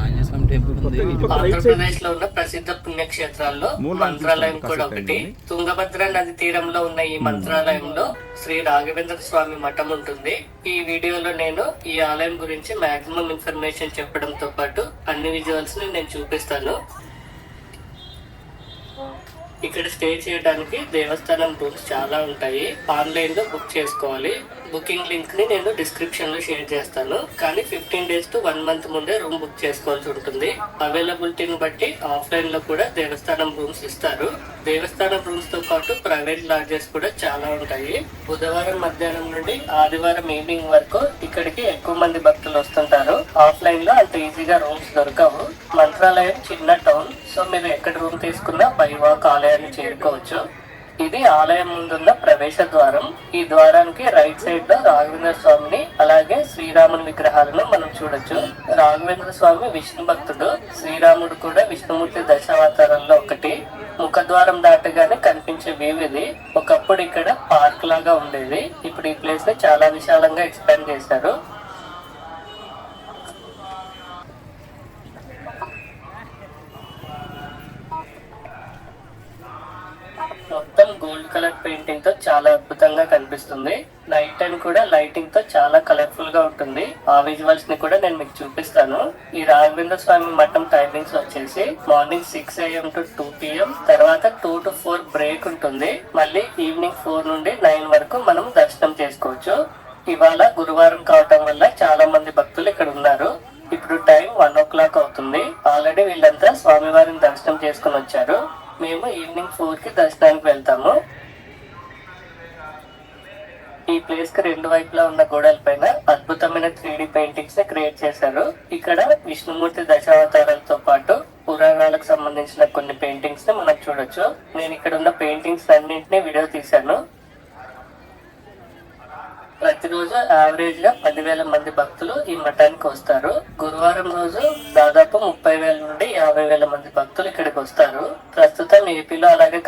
ఆంధ్రప్రదేశ్ లో ఉన్న ప్రసిద్ధ పుణ్యక్షేత్రాల్లో మంత్రాలయం కూడా ఒకటి. తుంగభద్ర నది తీరంలో ఉన్న ఈ మంత్రాలయంలో శ్రీ రాఘవేంద్ర స్వామి మఠం ఉంటుంది. ఈ వీడియోలో నేను ఈ ఆలయం గురించి మాక్సిమం ఇన్ఫర్మేషన్ చెప్పడంతో పాటు అన్ని విజువల్స్ ని నేను చూపిస్తాను. ఇక్కడ స్టే చేయడానికి దేవస్థానం రూమ్స్ చాలా ఉంటాయి. ఆన్లైన్ లో బుక్ చేసుకోవాలి. బుకింగ్ లింక్ ని నేను డిస్క్రిప్షన్ లో షేర్ చేస్తాను. కానీ 15 days to 1 month ముందే రూమ్ బుక్ చేసుకోవాల్సి ఉంటుంది. అవైలబిలిటీని బట్టి ఆఫ్లైన్ లో కూడా దేవస్థానం రూమ్స్ ఇస్తారు. దేవస్థానం రూమ్స్ తో పాటు ప్రైవేట్ లాడ్జెస్ కూడా చాలా ఉంటాయి. బుధవారం మధ్యాహ్నం నుండి ఆదివారం ఈవినింగ్ వరకు ఇక్కడికి ఎక్కువ మంది భక్తులు వస్తుంటారు. ఆఫ్లైన్ లో అంత ఈజీగా రూమ్స్ దొరకవు. మంత్రాలయం చిన్న టౌన్, సో మీరు ఎక్కడ రూమ్ తీసుకున్నా బై వాక్ ఆలయాన్ని చేరుకోవచ్చు. ఇది ఆలయం ముందున్న ప్రవేశ ద్వారం. ఈ ద్వారానికి రైట్ సైడ్ లో రాఘవేంద్ర స్వామిని అలాగే శ్రీరాముని విగ్రహాలను మనం చూడొచ్చు. రాఘవేంద్ర స్వామి విష్ణు భక్తుడు, శ్రీరాముడు కూడా విష్ణుమూర్తి దశావతారంలో ఒకటి. ముఖద్వారం దాటగానే కనిపించే వ్యూ ఇది. ఒకప్పుడు ఇక్కడ పార్క్ లాగా ఉండేది. ఇప్పుడు ఈ ప్లేస్ ని చాలా విశాలంగా ఎక్స్పాండ్ చేశారు. మొత్తం గోల్డ్ కలర్ పెయింటింగ్ తో చాలా అద్భుతంగా కనిపిస్తుంది. నైట్ టైం కూడా లైటింగ్ తో చాలా కలర్ఫుల్ గా ఉంటుంది. ఆ విజువల్స్ ని కూడా నేను మీకు చూపిస్తాను. ఈ రాఘవేంద్ర స్వామి మఠం టైమింగ్స్ వచ్చేసి మార్నింగ్ 6 AM to 2 PM, తర్వాత 2 to 4 బ్రేక్ ఉంటుంది. మళ్ళీ ఈవినింగ్ 4 నుండి 9 వరకు మనం దర్శనం చేసుకోవచ్చు. ఇవాళ గురువారం కావటం వల్ల చాలా మంది భక్తులు ఇక్కడ ఉన్నారు. ఇప్పుడు టైం 1 o'clock అవుతుంది. ఆల్రెడీ వీళ్ళంతా స్వామివారిని దర్శనం చేసుకుని వచ్చారు. మేము ఈవినింగ్ 4 కి దర్శనానికి వెళ్తాము. ఈ ప్లేస్ కి రెండు వైపులా ఉన్న గోడల పైన అద్భుతమైన 3D పెయింటింగ్స్ ని క్రియేట్ చేశారు. ఇక్కడ విష్ణుమూర్తి దశావతారాలతో పాటు పురాణాలకు సంబంధించిన కొన్ని పెయింటింగ్స్ ని మనం చూడొచ్చు. నేను ఇక్కడ ఉన్న పెయింటింగ్స్ అన్నింటినీ వీడియో తీశాను. ప్రతిరోజు యావరేజ్ గా 10,000 మంది భక్తులు ఈ మఠానికి వస్తారు. గురువారం రోజు దాదాపు 30,000 నుండి 50,000 మంది భక్తులు ఇక్కడికి వస్తారు. ప్రస్తుతం ఏపీలో అలాగే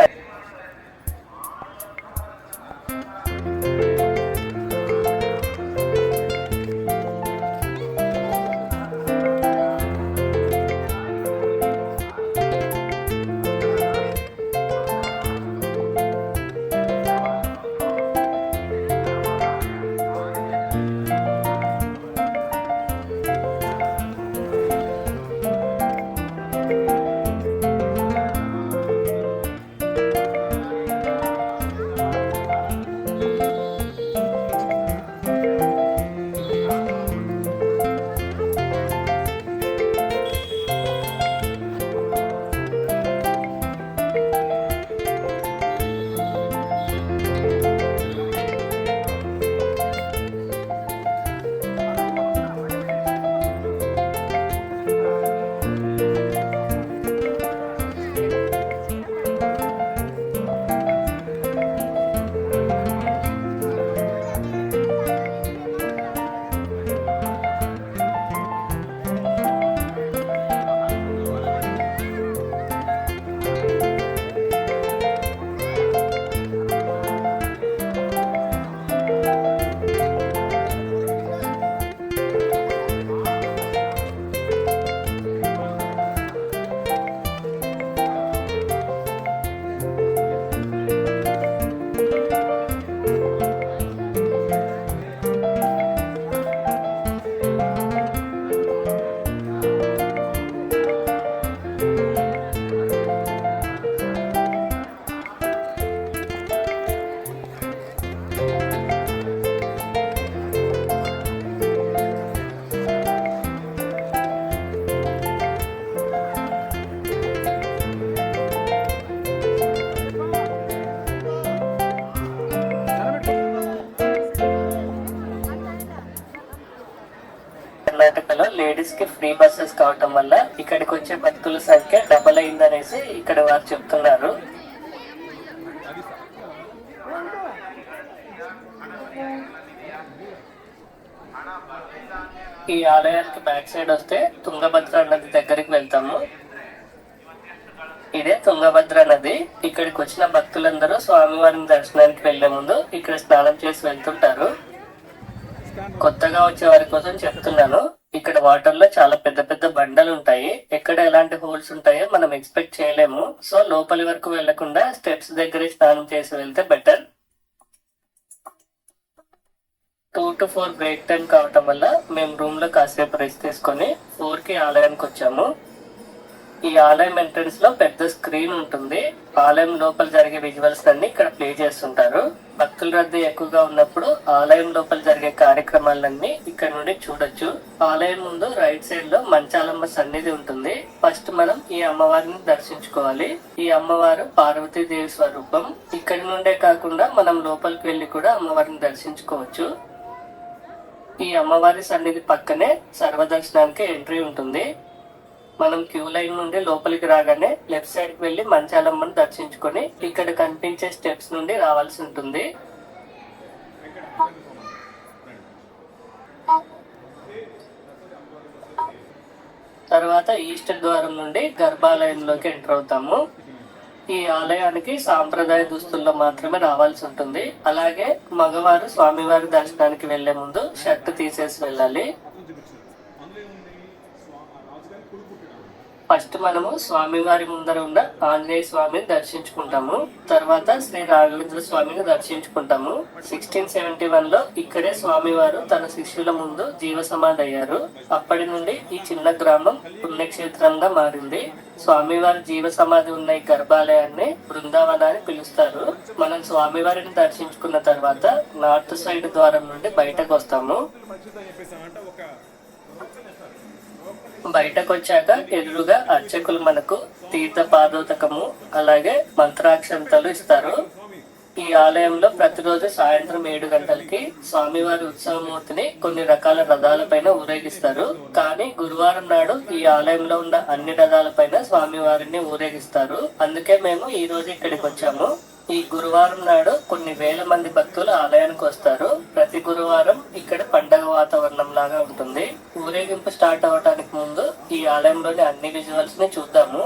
కర్ణాటకలో లేడీస్ కి ఫ్రీ బస్సెస్ కావటం వల్ల ఇక్కడికి వచ్చే భక్తుల సంఖ్య డబల్ అయిందనేసి ఇక్కడ వారు చెప్తున్నారు. ఈ ఆలయానికి బ్యాక్ సైడ్ వస్తే తుంగభద్ర నది దగ్గరికి వెళ్తాము. ఇదే తుంగభద్ర నది. ఇక్కడికి వచ్చిన భక్తులందరూ స్వామివారిని దర్శనానికి వెళ్లే ముందు ఇక్కడ స్నానం చేసి వెళ్తుంటారు. కొత్తగా వచ్చే వారి కోసం చెప్తున్నాను, ఇక్కడ వాటర్ లో చాలా పెద్ద పెద్ద బండలు ఉంటాయి. ఎక్కడ ఎలాంటి హోల్స్ ఉంటాయో మనం ఎక్స్పెక్ట్ చేయలేము. సో లోపలి వరకు వెళ్లకుండా స్టెప్స్ దగ్గర స్నానం చేసి వెళ్తే బెటర్. 2 to 4 బ్రేక్ టైం కావటం వల్ల మేము రూమ్ లో కాసేపు రెస్ట్ తీసుకొని 4 కి ఆలయానికి వచ్చాము. ఈ ఆలయం ఎంట్రన్స్ లో పెద్ద స్క్రీన్ ఉంటుంది. ఆలయం లోపల జరిగే విజువల్స్ అన్ని ఇక్కడ ప్లే చేస్తుంటారు. భక్తుల రద్దీ ఎక్కువగా ఉన్నప్పుడు ఆలయం లోపల జరిగే కార్యక్రమాలన్నీ ఇక్కడ నుండి చూడొచ్చు. ఆలయం ముందు రైట్ సైడ్ లో మంచాలమ్మ సన్నిధి ఉంటుంది. ఫస్ట్ మనం ఈ అమ్మవారిని దర్శించుకోవాలి. ఈ అమ్మవారు పార్వతీదేవి స్వరూపం. ఇక్కడి నుండే కాకుండా మనం లోపలికి వెళ్లి కూడా అమ్మవారిని దర్శించుకోవచ్చు. ఈ అమ్మవారి సన్నిధి పక్కనే సర్వదర్శనానికి ఎంట్రీ ఉంటుంది. మనం క్యూ లైన్ నుండి లోపలికి రాగానే లెఫ్ట్ సైడ్ కి వెళ్లి మంచాలమ్మను దర్శించుకొని ఇక్కడ కనిపించే స్టెప్స్ నుండి రావాల్సి ఉంటుంది. తర్వాత ఈస్ట్ ద్వారం నుండి గర్భాలయంలోకి ఎంటర్ అవుతాము. ఈ ఆలయానికి సాంప్రదాయ దుస్తుల్లో మాత్రమే రావాల్సి ఉంటుంది. అలాగే మగవారు స్వామివారి దర్శనానికి వెళ్లే ముందు షర్ట్ తీసేసి వెళ్ళాలి. ఫస్ట్ మనము స్వామివారి ముందర ఉన్న ఆంజనేయ స్వామిని దర్శించుకుంటాము. తర్వాత శ్రీ రాఘవేంద్ర స్వామిని దర్శించుకుంటాము. 1671 లో ఇక్కడే స్వామివారు తన శిష్యుల ముందు జీవ సమాధి అయ్యారు. అప్పటి నుండి ఈ చిన్న గ్రామం పుణ్యక్షేత్రంగా మారింది. స్వామివారి జీవ సమాధి ఉన్న ఈ గర్భాలయాన్ని బృందావన అని పిలుస్తారు. మనం స్వామివారిని దర్శించుకున్న తర్వాత నార్త్ సైడ్ ద్వారం నుండి బయటకు వస్తాము. బయటకు వచ్చాక ఎదురుగా అర్చకులు మనకు తీర్థ పాదోదకము అలాగే మంత్రాక్షంతలు ఇస్తారు. ఈ ఆలయంలో ప్రతిరోజు సాయంత్రం 7 గంటలకి స్వామివారి ఉత్సవమూర్తిని కొన్ని రకాల రథాలపైన ఊరేగిస్తారు. కానీ గురువారం నాడు ఈ ఆలయంలో ఉన్న అన్ని రథాలపైన స్వామివారిని ఊరేగిస్తారు. అందుకే మేము ఈ రోజు ఇక్కడికి వచ్చాము. ఈ గురువారం నాడు కొన్ని వేల మంది భక్తులు ఆలయానికి వస్తారు. ప్రతి గురువారం ఇక్కడ పండగ వాతావరణం లాగా ఉంటుంది. ఊరేగింపు స్టార్ట్ అవడానికి ముందు ఈ ఆలయంలోని అన్ని విజువల్స్ ని చూద్దాము.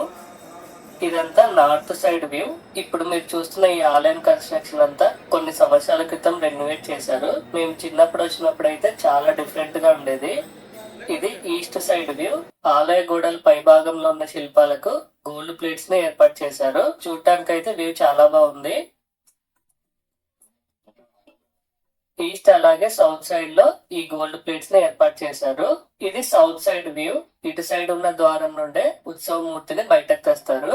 ఇదంతా నార్త్ సైడ్ వ్యూ. ఇప్పుడు మీరు చూస్తున్న ఈ ఆలయం కన్స్ట్రక్షన్ అంతా కొన్ని సంవత్సరాల క్రితం రెనోవేట్ చేశారు. మేము చిన్నప్పుడు వచ్చినప్పుడు అయితే చాలా డిఫరెంట్ గా ఉండేది. ఇది ఈస్ట్ సైడ్ వ్యూ. ఆలయ గోడల పై భాగంలో ఉన్న శిల్పాలకు గోల్డ్ ప్లేట్స్ ని ఏర్పాటు చేశారు. చూడటానికి అయితే వ్యూ చాలా బాగుంది. ఈస్ట్ అలాగే సౌత్ సైడ్ లో ఈ గోల్డ్ ప్లేట్స్ ని ఏర్పాటు చేశారు. ఇది సౌత్ సైడ్ వ్యూ. ఇటు సైడ్ ఉన్న ద్వారం నుండే ఉత్సవ మూర్తిని బయటకు తెస్తారు.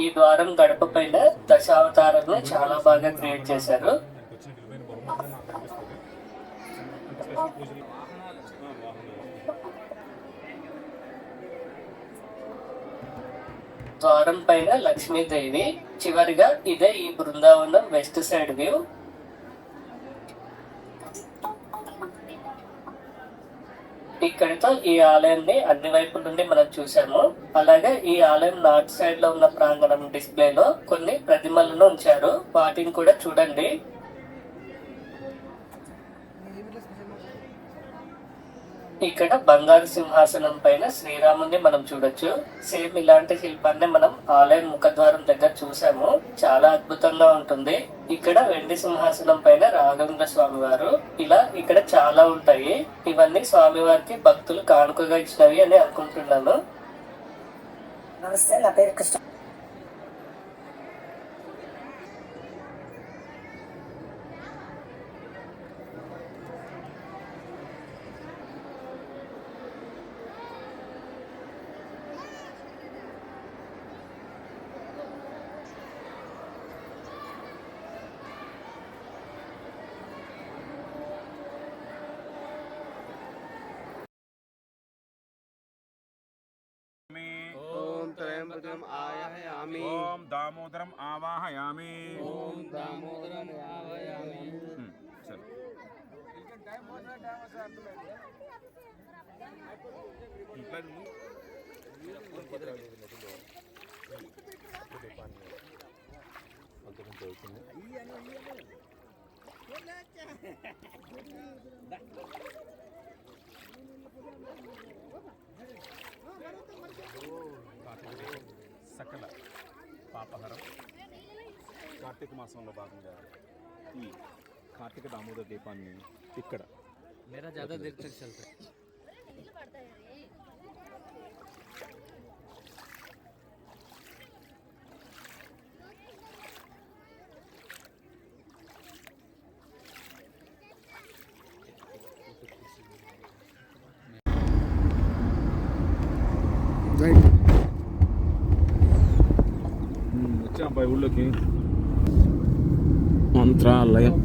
ఈ ద్వారం గడప పైన దశావతారాలను చాలా బాగా క్రియేట్ చేశారు. ద్వారం పైన లక్ష్మీదేవి. చివరిగా ఇదే ఈ బృందావనం వెస్ట్ సైడ్ వ్యూ. ఇక్కడితో ఈ ఆలయాన్ని అన్ని వైపుల నుండి మనం చూసాము. అలాగే ఈ ఆలయం నార్త్ సైడ్ లో ఉన్న ప్రాంగణం డిస్ప్లేలో కొన్ని ప్రతిమలను ఉంచారు. వాటిని కూడా చూడండి. ఇక్కడ బంగారు సింహాసనం పైన శ్రీరాముని మనం చూడొచ్చు. సేమ్ ఇలాంటి శిల్పాన్ని మనం ఆలయం ముఖద్వారం దగ్గర చూసాము. చాలా అద్భుతంగా ఉంటుంది. ఇక్కడ వెండి సింహాసనం పైన రాఘవేంద్ర స్వామి వారు. ఇలా ఇక్కడ చాలా ఉంటాయి. ఇవన్నీ స్వామివారికి భక్తులు కానుకగా ఇచ్చినవి అని అనుకుంటున్నాను. నమస్తే, నా పేరు కృష్ణ. ओम त्र्यंबकम आवाहयामि। ओम दामोदरम आवाहयामि। ओम दामोदरम आवाहयामि। चल సకల పాపహరం కార్తీక మాసంలో భాగంగా ఈ కార్తీక దామోదర దీపాన్ని ఇక్కడ मेरा ज़्यादा देर तक चलता है. వచ్చా అబ్బాయి ఊళ్ళోకి మంత్రాలయం